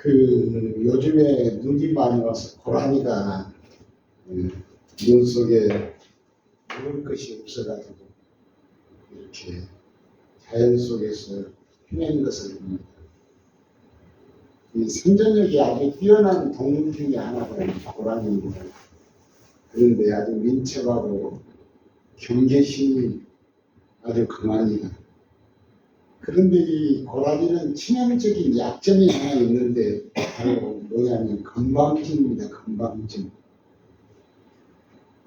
요즘에 눈이 많이 와서 고라니가 눈 속에 먹을 것이 없어가지고 이렇게 자연 속에서 헤맨 것을 봅니다. 이 생존력이 아주 뛰어난 동물 중에 하나가 고라니입니다. 그런데 아주 민첩하고 경계심이 아주 강합니다. 그런데 이 고라니는 치명적인 약점이 하나 있는데 바로 뭐냐면 건방짐입니다. 건방짐.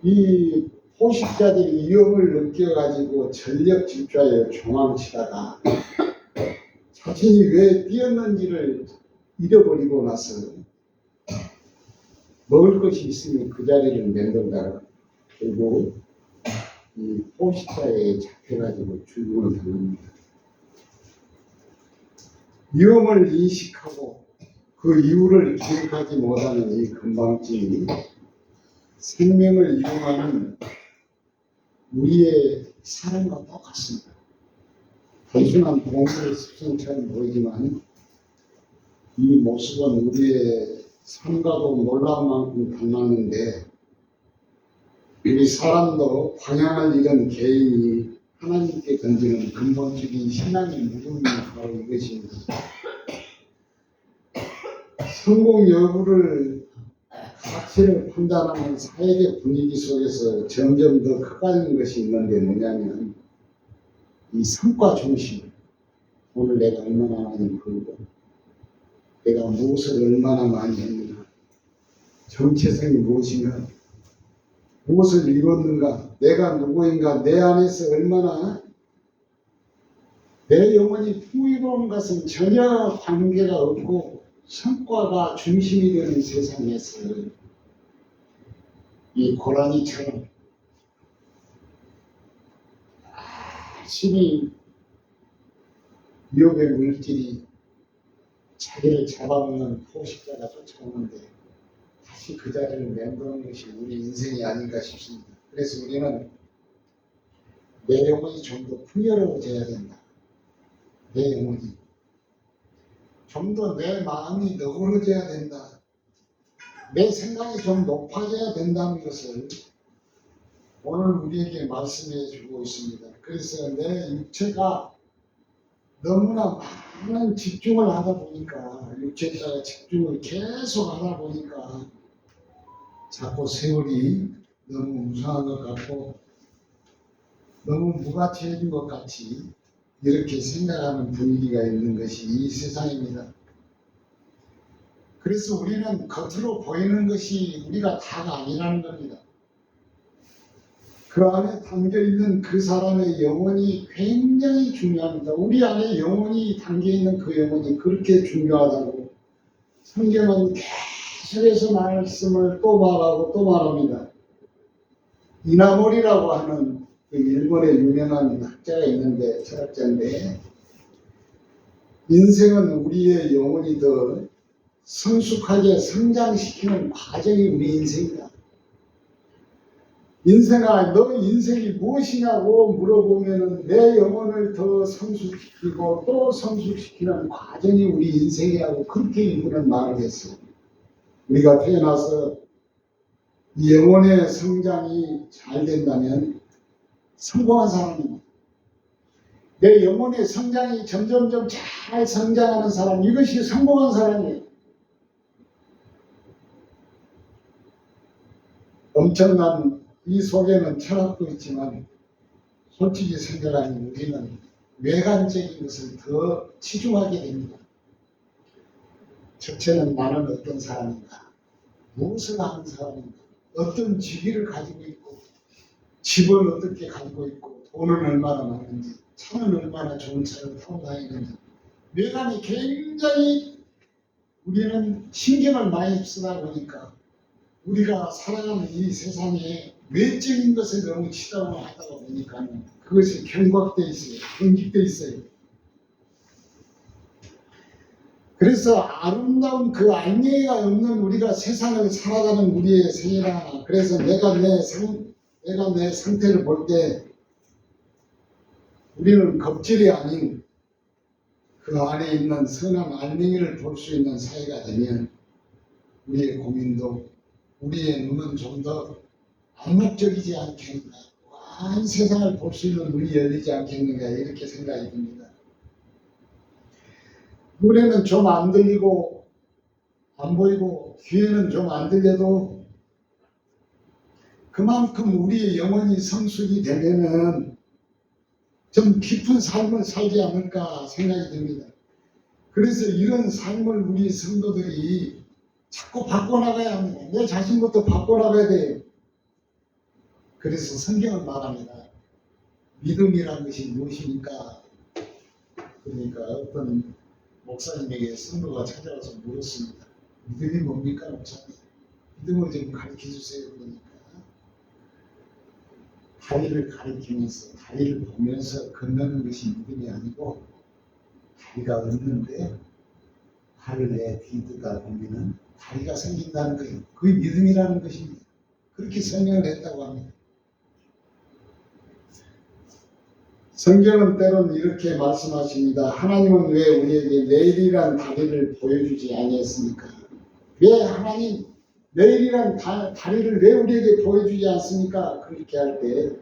이 포식자들이 위험을 느껴가지고 전력 질주하여 도망치다가 자신이 왜 뛰었는지를 잃어버리고 나서 먹을 것이 있으면 그 자리를 맴돌다가 결국 이 포식자에 잡혀가지고 죽음을 당합니다. 위험을 인식하고 그 이유를 기억하지 못하는 이 건방짐이 생명을 이용하는 우리의 사람과 똑같습니다. 단순한 동물의 습성처럼 보이지만 이 모습은 우리의 삶과도 놀라운 만큼 닮았는데 우리 사람도 방향을 잃은 개인이 하나님께 던지는 근본적인 신앙의 물음이 바로 이것입니다. 성공 여부를 가치를 판단하는 사회적 분위기 속에서 점점 더 커가는 것이 있는데 뭐냐면 이 성과 중심. 오늘 내가 얼마나 많이 벌고 내가 무엇을 얼마나 많이 했는가, 정체성이 무엇인가, 무엇을 이뤘는가, 내가 누구인가, 내 안에서 얼마나 내 영혼이 풍요로운 것은 전혀 관계가 없고 성과가 중심이 되는 세상에서 이 고라니처럼 열심히 위협의 물질이 자기를 잡아먹는 포식자가 쫓아오는데 다시 그 자리를 맴도는 것이 우리 인생이 아닌가 싶습니다. 그래서 우리는 내 영혼이 좀 더 풍요로워져야 된다. 내 영혼이 좀 더 내 마음이 너그러져야 된다. 내 생각이 좀 높아져야 된다는 것을 오늘 우리에게 말씀해 주고 있습니다. 그래서 내 육체가 너무나 많은 집중을 하다 보니까 육체에다가 집중을 계속 하다 보니까 자꾸 세월이 너무 무상한 것 같고 너무 무가치해진 것 같이 이렇게 생각하는 분위기가 있는 것이 이 세상입니다. 그래서 우리는 겉으로 보이는 것이 우리가 다가 아니라는 겁니다. 그 안에 담겨있는 그 사람의 영혼이 굉장히 중요합니다. 우리 안에 영혼이 담겨있는 그 영혼이 그렇게 중요하다고 성경은 계속해서 말씀을 또 말하고 또 말합니다. 이나모리라고 하는 그 일본의 유명한 학자가 있는데, 철학자인데, 인생은 우리의 영혼이 더 성숙하게 성장시키는 과정이 우리 인생이다. 인생아, 너 인생이 무엇이냐고 물어보면 내 영혼을 더 성숙시키고 또 성숙시키는 과정이 우리 인생이라고 그렇게 이분은 말을 했어요. 우리가 태어나서 이 영혼의 성장이 잘 된다면 성공한 사람입니다. 내 영혼의 성장이 점점점 잘 성장하는 사람, 이것이 성공한 사람이에요. 엄청난 이 속에는 철학도 있지만 솔직히 생각하면 우리는 외관적인 것을 더 치중하게 됩니다. 첫째는 나는 어떤 사람인가, 무엇을 하는 사람인가, 어떤 직위를 가지고 있고 집을 어떻게 가지고 있고 돈은 얼마나 많은지, 차는 얼마나 좋은 차를 타고 다니는지, 외관이 굉장히 우리는 신경을 많이 쓰다 보니까 우리가 살아가는 이 세상에 외적인 것에 너무 치중을 하다 보니까 그것이 경박돼 있어요. 경직돼 있어요. 그래서 아름다운 그 알맹이가 없는 우리가 세상을 살아가는 우리의 생이라. 그래서 내가 내 상태를 볼 때 우리는 겁질이 아닌 그 안에 있는 선한 알맹이를 볼 수 있는 사회가 되면 우리의 고민도 우리의 눈은 좀 더 암묵적이지 않겠는가, 한 세상을 볼 수 있는 눈이 열리지 않겠는가 이렇게 생각이 듭니다. 눈에는 좀 안 들리고 안 보이고 귀에는 좀 안 들려도 그만큼 우리의 영혼이 성숙이 되면은 좀 깊은 삶을 살지 않을까 생각이 듭니다. 그래서 이런 삶을 우리 성도들이 자꾸 바꿔나가야 합니다. 내 자신부터 바꿔나가야 돼요. 그래서 성경은 말합니다. 믿음이라는 것이 무엇입니까? 그러니까 어떤 목사님에게 성도가 찾아와서 물었습니다. 믿음이 뭡니까, 목사님? 믿음을 좀 가르쳐 주세요. 그러니까 다리를 가리키면서 다리를 보면서 건너는 것이 믿음이 아니고 다리가 없는데 발을 내딛다 보면은 다리가 생긴다는 거예요. 그게 믿음이라는 것입니다. 그렇게 설명을 했다고 합니다. 성경은 때론 이렇게 말씀하십니다. 하나님은 왜 우리에게 내일이란 다리를 보여주지 아니했습니까? 왜 하나님 내일이란 다리를 왜 우리에게 보여주지 않습니까? 그렇게 할 때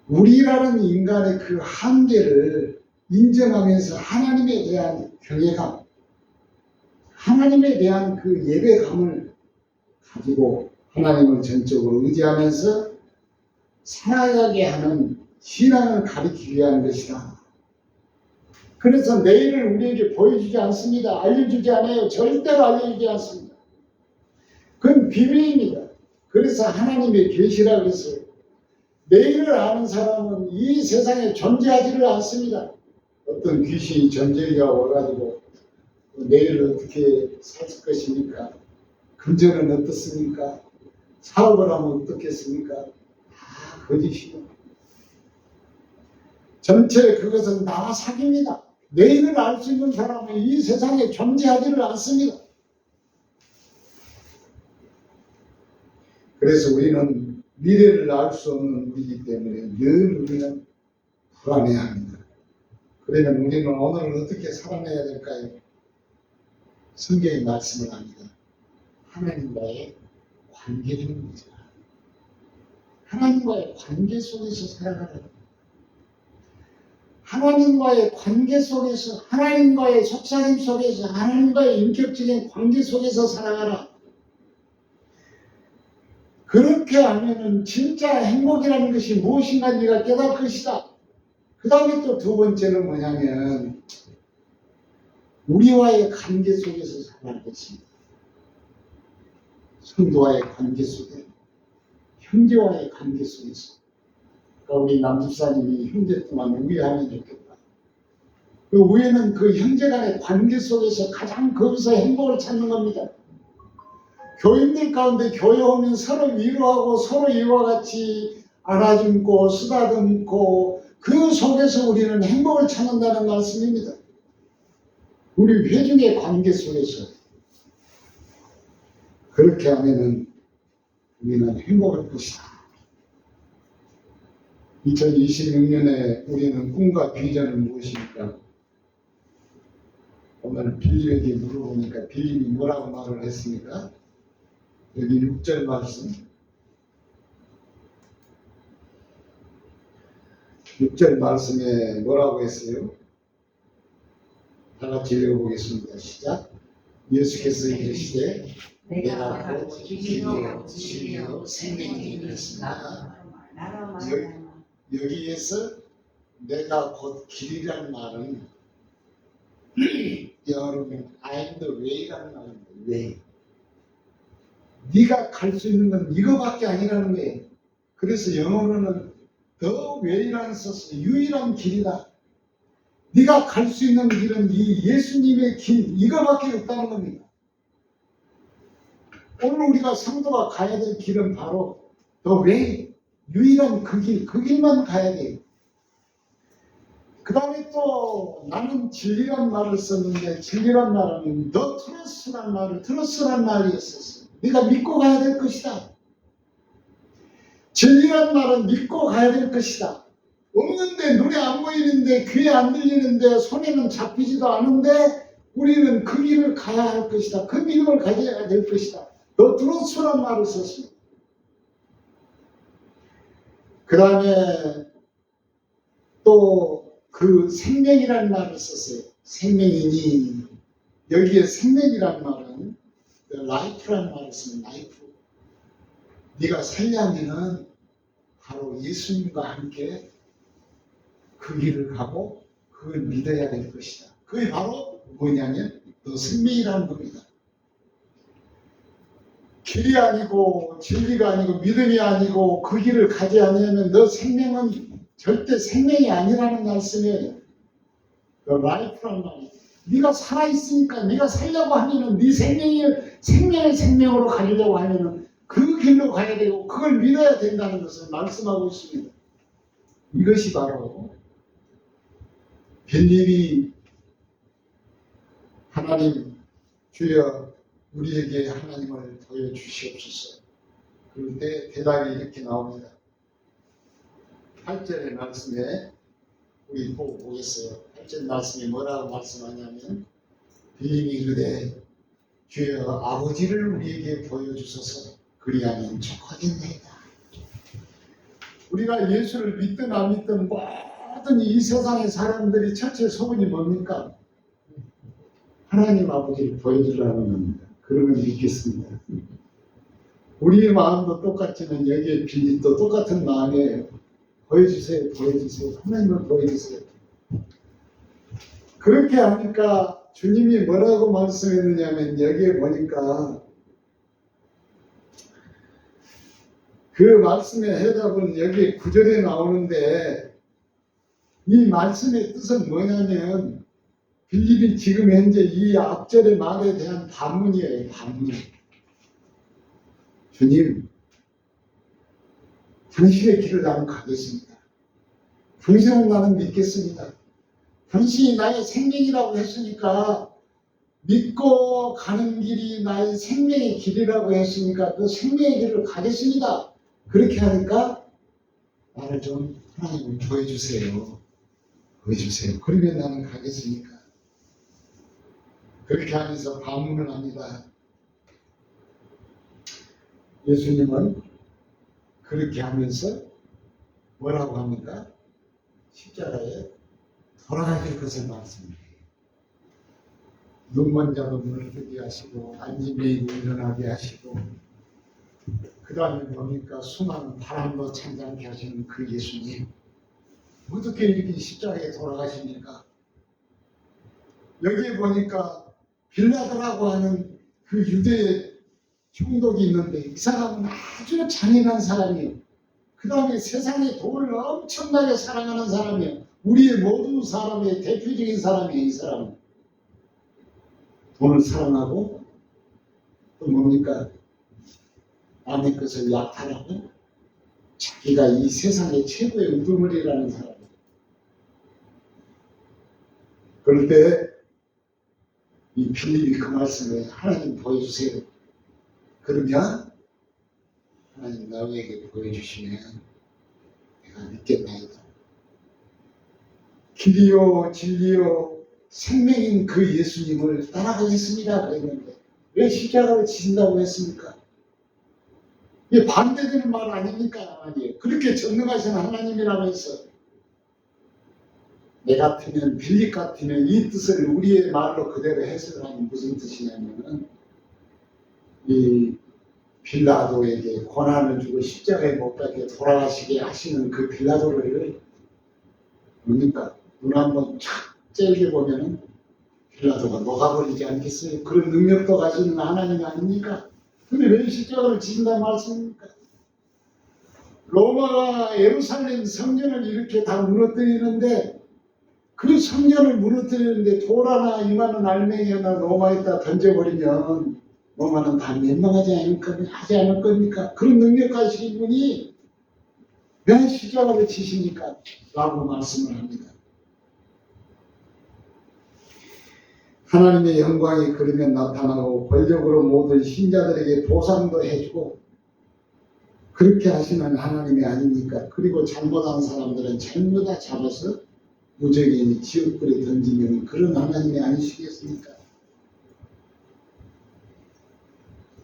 우리라는 인간의 그 한계를 인정하면서 하나님에 대한 경외감, 하나님에 대한 그 예배감을 가지고 하나님을 전적으로 의지하면서 살아가게 하는 신앙을 가리키기 위한 것이다. 그래서 내일을 우리에게 보여주지 않습니다. 알려주지 않아요. 절대로 알려주지 않습니다. 그건 비밀입니다. 그래서 하나님의 계시라고 했어요. 내일을 아는 사람은 이 세상에 존재하지를 않습니다. 어떤 귀신이 전쟁이가 와가지고 내일을 어떻게 살 것입니까? 금전은 어떻습니까? 사업을 하면 어떻겠습니까? 다 거짓이고 전체 그것은 나와 사귑니다. 내일을 알 수 있는 사람은 이 세상에 존재하지를 않습니다. 그래서 우리는 미래를 알 수 없는 우리이기 때문에 늘 우리는 불안해합니다. 그러면 우리는 오늘을 어떻게 살아내야 될까요? 성경이 말씀을 합니다. 하나님과의 관계입니다. 하나님과의 관계 속에서 살아가라. 하나님과의 관계 속에서, 하나님과의 속삭임 속에서, 하나님과의 인격적인 관계 속에서 살아가라. 그렇게 하면은 진짜 행복이라는 것이 무엇인가 네가 깨달을 것이다. 그 다음에 또 두 번째는 뭐냐면 우리와의 관계 속에서 살아갈 것입니다. 성도와의 관계 속에, 형제와의 관계 속에서. 그러니까 우리 남집사님이 형제 동안 우애하면 좋겠다. 그 우애는 그 형제 간의 관계 속에서 가장 거기서 행복을 찾는 겁니다. 교인들 가운데 교회 오면 서로 위로하고 서로 이와 같이 안아줌고 쓰다듬고 그 속에서 우리는 행복을 찾는다는 말씀입니다. 우리 회중의 관계 속에서 그렇게 하면은 우리는 행복할 것이다. 2026년에 우리는 꿈과 비전은 무엇입니까? 오늘 빌립에게 물어보니까 빌립이 뭐라고 말을 했습니까? 여기 6절 말씀. 6절 말씀에 뭐라고 했어요? 다 같이 읽어보겠습니다. 시작. 예수께서 이르시되 내가 곧 길이요 진리요 생명이 되었습니다. 여기에서 내가 곧 길이라는 말은 영어로 I'm the way라는 말입니다. way. 네가 갈 수 있는 건 이거밖에 아니라는 거예요. 그래서 영어로는 the way라는 써서 유일한 길이다. 네가 갈 수 있는 길은 이 예수님의 길 이거밖에 없다는 겁니다. 오늘 우리가 성도가 가야 될 길은 바로 the way, 유일한 그 길만 가야 돼요. 그 다음에 또 나는 진리란 말을 썼는데 진리란 말은 the truth란 말을 trust란 말이 있었어요. 네가 믿고 가야 될 것이다. 진리란 말은 믿고 가야 될 것이다. 없는데, 눈에 안 보이는데, 귀에 안 들리는데, 손에는 잡히지도 않은데 우리는 그 길을 가야 할 것이다. 그 믿음을 가져야 될 것이다. 너 들어서란 말을 썼습니다. 그 다음에 또 그 생명이라는 말을 썼어요. 생명이니, 여기에 생명이라는 말은 라이프라는 말을 쓰는 라이프. 네가 살려면은 바로 예수님과 함께 그 길을 가고 그걸 믿어야 될 것이다. 그게 바로 뭐냐면 너 생명이라는 겁니다. 길이 아니고 진리가 아니고 믿음이 아니고 그 길을 가지 않으면 너 생명은 절대 생명이 아니라는 말씀이에요. 너 라이프란 말이에요. 네가 살아있으니까 네가 살려고 하면은 네 생명의 생명으로 가려고 하면은 그 길로 가야 되고 그걸 믿어야 된다는 것을 말씀하고 있습니다. 이것이 바로 빌립이 하나님 주여 우리에게 하나님을 보여주시옵소서. 그럴 때 대답이 이렇게 나옵니다. 8절의 말씀에 우리 보고 보겠어요. 8절 말씀이 뭐라고 말씀하냐면 빌립이 이르되 주여 아버지를 우리에게 보여주소서 그리하면 족하겠나이다. 우리가 예수를 믿든 안 믿든 모든 이 세상의 사람들이 첫째 소원이 뭡니까? 하나님 아버지를 보여주라는 겁니다. 그러면 믿겠습니다. 우리의 마음도 똑같지만 여기에 빌립도 똑같은 마음이에요. 보여주세요. 보여주세요. 하나님을 보여주세요. 그렇게 하니까 주님이 뭐라고 말씀했느냐면 여기에 보니까 그 말씀의 해답은 여기 9절에 나오는데 이 말씀의 뜻은 뭐냐면 빌립이 지금 현재 이 앞절의 말에 대한 반문이에요. 반문. 주님, 당신의 길을 나는 가겠습니다. 당신은 나는 믿겠습니다. 당신이 나의 생명이라고 했으니까 믿고 가는 길이 나의 생명의 길이라고 했으니까 그 생명의 길을 가겠습니다. 그렇게 하니까 나를 좀 하나님 보여주세요. 보여주세요. 그러면 나는 가겠으니까. 그렇게 하면서 반문을 합니다. 예수님은 그렇게 하면서 뭐라고 합니까? 십자가에 돌아가실 것을 말씀해요. 눈먼 자도 눈을 뜨게 하시고 안진뱅이도 일어나게 하시고 그 다음에 뭡니까? 수많은 바람도 찬잔케 하시는 그 예수님 어떻게 이렇게 십자가에 돌아가십니까? 여기에 보니까 빌라도라고 하는 그 유대의 총독이 있는데 이 사람은 아주 잔인한 사람이에요. 그 다음에 세상에 돈을 엄청나게 사랑하는 사람이에요. 우리의 모든 사람의 대표적인 사람이에요. 이 사람은 돈을 사랑하고 또 뭡니까? 남의 것을 약탈하고 자기가 이 세상의 최고의 우두머리라는 사람이에요. 그럴 때 이 빌립이 그 말씀을 하나님 보여주세요. 그러면 하나님 나에게 보여주시면 내가 믿겠나이다. 길이요 진리요 생명인 그 예수님을 따라가겠습니다. 그랬는데 왜 십자가를 지신다고 했습니까? 이게 반대되는 말 아닙니까? 아니에요. 그렇게 전능하신 하나님이라고 해서 내 같으면 빌립 같으면 이 뜻을 우리의 말로 그대로 해석을 하면 무슨 뜻이냐면은 이 빌라도에게 고난을 주고 십자가에 못 박게 돌아가시게 하시는 그 빌라도를 뭡니까? 눈 한번 촥 째게 보면은 빌라도가 녹아버리지 않겠어요? 그런 능력도 가지는 하나님이 아닙니까? 근데 왜 십자가를 지신다는 말씀입니까? 로마가 예루살렘 성전을 이렇게 다 무너뜨리는데 그 성전을 무너뜨리는데 돌 하나 이만한 알맹이 하나 로마에다 던져버리면 로마는 다 멸망하지 않을 겁니까? 그런 능력 가지신 분이 왜 십자가를 지십니까? 라고 말씀을 합니다. 하나님의 영광이 그러면 나타나고 권력으로 모든 신자들에게 보상도 해주고 그렇게 하시는 하나님이 아닙니까? 그리고 잘못한 사람들은 전부 다 잡아서 무적인이 지옥불에 던지면 그런 하나님이 아니시겠습니까?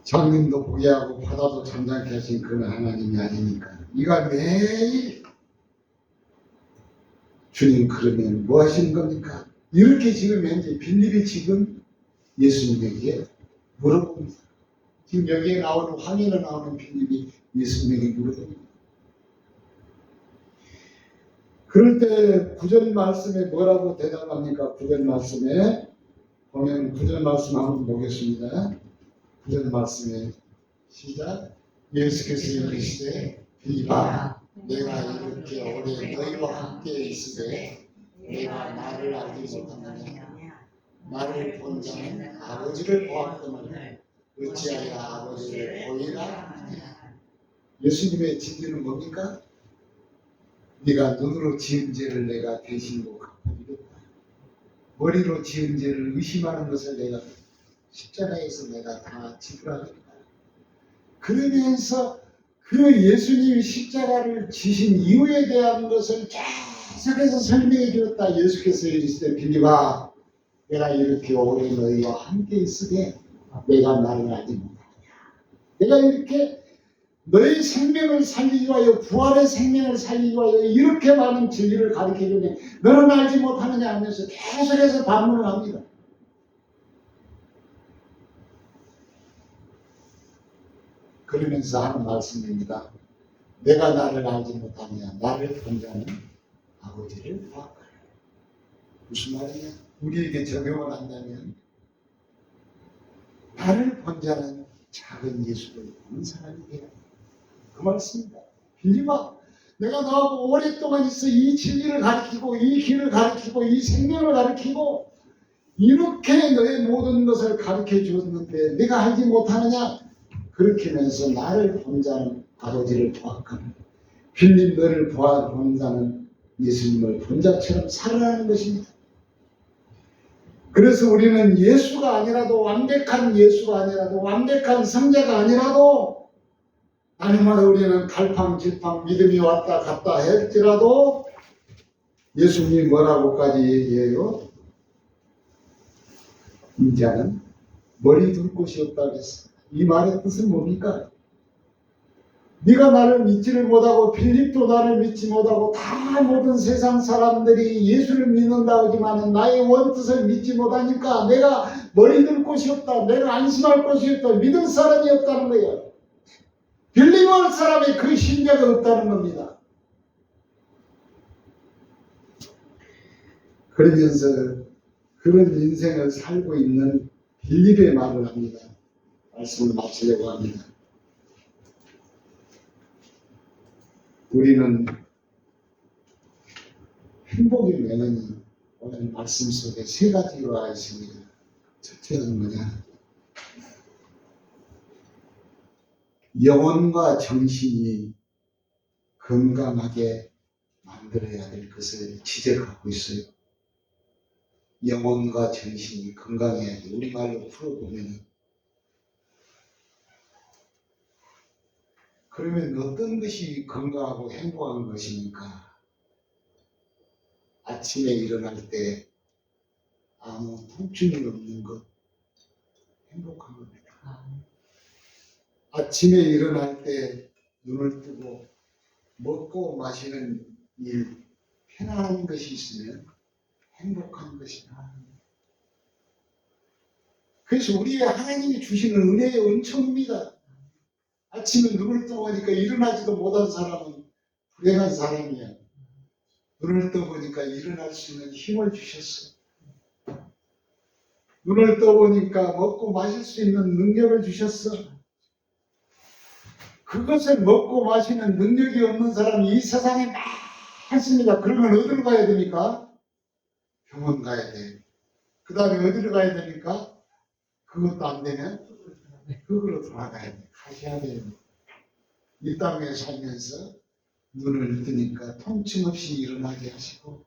장님도 보게 하고 바다도 잠잠케 하신 그런 하나님이 아니니까. 이가 매일 주님 그러면 뭐 하시는 겁니까? 이렇게 지금 현재 빌립이 지금 예수님에게 물어봅니다. 지금 여기에 나오는 화면에 나오는 빌립이 예수님에게 물어봅니다. 그럴 때 구절 말씀에 뭐라고 대답합니까? 구절 말씀에 보면 구절 말씀 한번 보겠습니다. 구절 말씀에 시작. 예수께서 이르시되 빌립아 내가 이렇게 오래 너희와 함께 있으되 내가 나를 알지 못하느냐 나를 본 자는 아버지를 보았거늘 어찌하여 아버지를 보이라 하느냐. 예수님의 진리는 뭡니까? 네가 눈으로 지은 죄를 내가 대신으로 갚아주겠다. 머리로 지은 죄를 의심하는 것을 내가 십자가에서 내가 다 지불하겠다. 그러면서 그 예수님이 십자가를 지신 이유에 대한 것을 계속해서 설명해 주었다. 예수께서 이르시되 빌립아 내가 이렇게 오래 너희와 함께 있으되 내가 나를 알지 못하느냐. 내가 이렇게 너희 생명을 살리기 위하여 부활의 생명을 살리기 위하여 이렇게 많은 진리를 가르쳐 주면 너는 알지 못하느냐 하면서 계속해서 반문을 합니다. 그러면서 하는 말씀입니다. 내가 나를 알지 못하느냐 나를 본 자는 아버지를 보았거늘. 무슨 말이냐? 우리에게 적용을 한다면 나를 본 자는 작은 예수를 보는 사람이 되라. 그 말씀입니다. 빌립아 내가 너하고 오랫동안 있어 이 진리를 가르치고 이 길을 가르치고 이 생명을 가르치고 이렇게 너의 모든 것을 가르쳐 주었는데 네가 알지 못하느냐? 그렇게 하면서 나를 본 자는 아버지를 보았거늘. 빌립 너를 본 자는 예수님을 본 자처럼 살아가는 것입니다. 그래서 우리는 예수가 아니라도 완벽한 예수가 아니라도 완벽한 성자가 아니라도 아니면 우리는 갈팡질팡 믿음이 왔다 갔다 할지라도 예수님이 뭐라고까지 얘기해요? 인자는 머리 둘 곳이 없다고 했습니다. 이 말의 뜻은 뭡니까? 네가 나를 믿지를 못하고 빌립도 나를 믿지 못하고 다 모든 세상 사람들이 예수를 믿는다고 하지만 나의 원뜻을 믿지 못하니까 내가 머리 둘 곳이 없다. 내가 안심할 곳이 없다. 믿을 사람이 없다는 거예요. 빌립할 사람의 그 신뢰가 없다는 겁니다. 그러면서 그런 인생을 살고 있는 빌립의 말을 합니다. 말씀을 마치려고 합니다. 우리는 행복의 명언이 오늘 말씀 속에 세 가지가 있습니다. 첫째는 뭐냐? 영혼과 정신이 건강하게 만들어야 될 것을 지적하고 있어요. 영혼과 정신이 건강해야 돼. 우리말로 풀어보면 그러면 어떤 것이 건강하고 행복한 것입니까? 아침에 일어날 때 아무 통증이 없는 것 행복한 겁니다. 아침에 일어날 때 눈을 뜨고 먹고 마시는 일 편안한 것이 있으면 행복한 것이다. 그래서 우리의 하나님이 주시는 은혜의 은총입니다. 아침에 눈을 떠보니까 일어나지도 못한 사람은 불행한 사람이야. 눈을 떠보니까 일어날 수 있는 힘을 주셨어. 눈을 떠보니까 먹고 마실 수 있는 능력을 주셨어. 그것을 먹고 마시는 능력이 없는 사람이 이 세상에 많습니다. 그러면 어디로 가야 됩니까? 병원 가야 돼. 그 다음에 어디로 가야 됩니까? 그것도 안 되면 그걸로 돌아가야 돼. 가셔야 돼요. 이 땅에 살면서 눈을 뜨니까 통증 없이 일어나게 하시고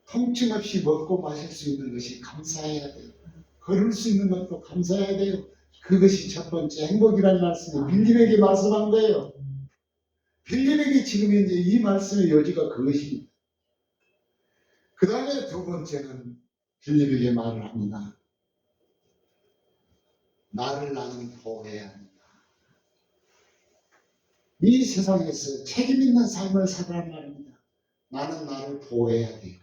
통증 없이 먹고 마실 수 있는 것이 감사해야 돼요. 걸을 수 있는 것도 감사해야 돼요. 그것이 첫 번째 행복이라는 말씀이 빌립에게 말씀한 거예요. 빌립에게 지금 현재 이 말씀의 요지가 그것입니다. 그 다음에 두 번째는 빌립에게 말을 합니다. 나를 나는 보호해야 한다. 이 세상에서 책임 있는 삶을 살아란 말입니다. 나는 나를 보호해야 돼요.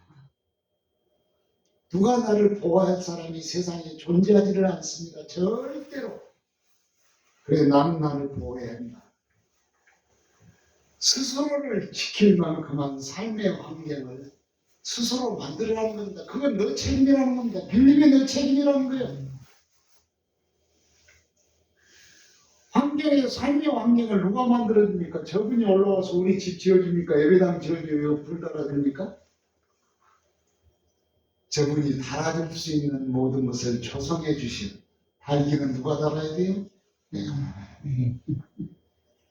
누가 나를 보호할 사람이 세상에 존재하지를 않습니다. 절대로. 그래서 나는 나를 보호해야 한다. 스스로를 지킬 만큼한 삶의 환경을 스스로 만들어가는 겁니다. 그건 너 책임이라는 겁니다. 빌립이 너 책임이라는 거예요. 삶의 환경을 누가 만들어줍니까? 저분이 올라와서 우리 집 지어줍니까? 예배당 지어줘요? 불 달아줍니까? 저분이 달아줄 수 있는 모든 것을 조성해 주신 달기는 누가 달아야 돼요?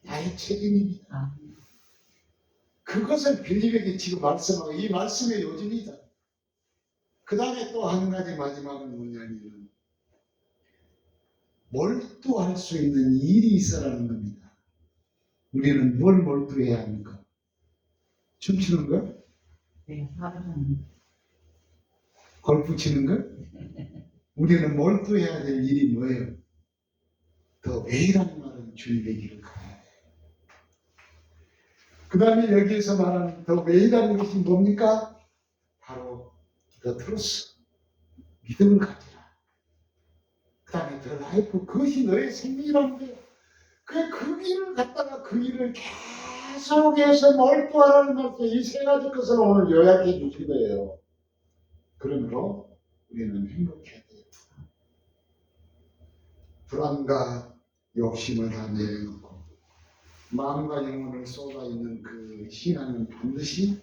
나의 책임입니다. 그것을 빌립에게 지금 말씀하고 이 말씀의 요즘이다. 그 다음에 또 한 가지 마지막은 뭐냐면 몰두할 수 있는 일이 있어라는 겁니다. 우리는 뭘 몰두해야 합니까? 춤추는 거? 네, 하루는 골프 치는 거? 우리는 몰두해야 될 일이 뭐예요? 더 왜라는 말은 주님의 길을 가야 돼. 그 다음에 여기에서 말하는 더 왜라는 것이 뭡니까? 바로 더 트루스, 믿음을 가지라. 그 다음에 더 라이프, 그것이 너의 생명이라는 거예요. 그 길을 갖다가 그 길을 계속해서 몰두하라는 말씀, 이 세 가지 것을 오늘 요약해 주신 거예요. 그러므로 우리는 행복해야 돼요. 불안과 욕심을 다 내려놓고 마음과 영혼을 쏟아있는 그 신앙은 반드시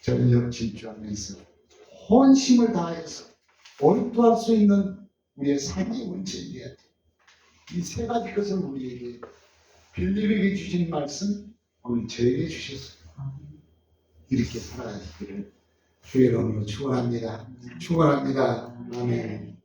전력 질주하면서 혼심을 다해서 몰두할 수 있는 우리의 삶의 원칙이 돼야 돼. 이 세 가지 것을 우리에게 빌립에게 주신 말씀 오늘 저에게 주셨어요. 이렇게 살아가시기를 주의 이름으로 축원합니다. 축원합니다. 아멘.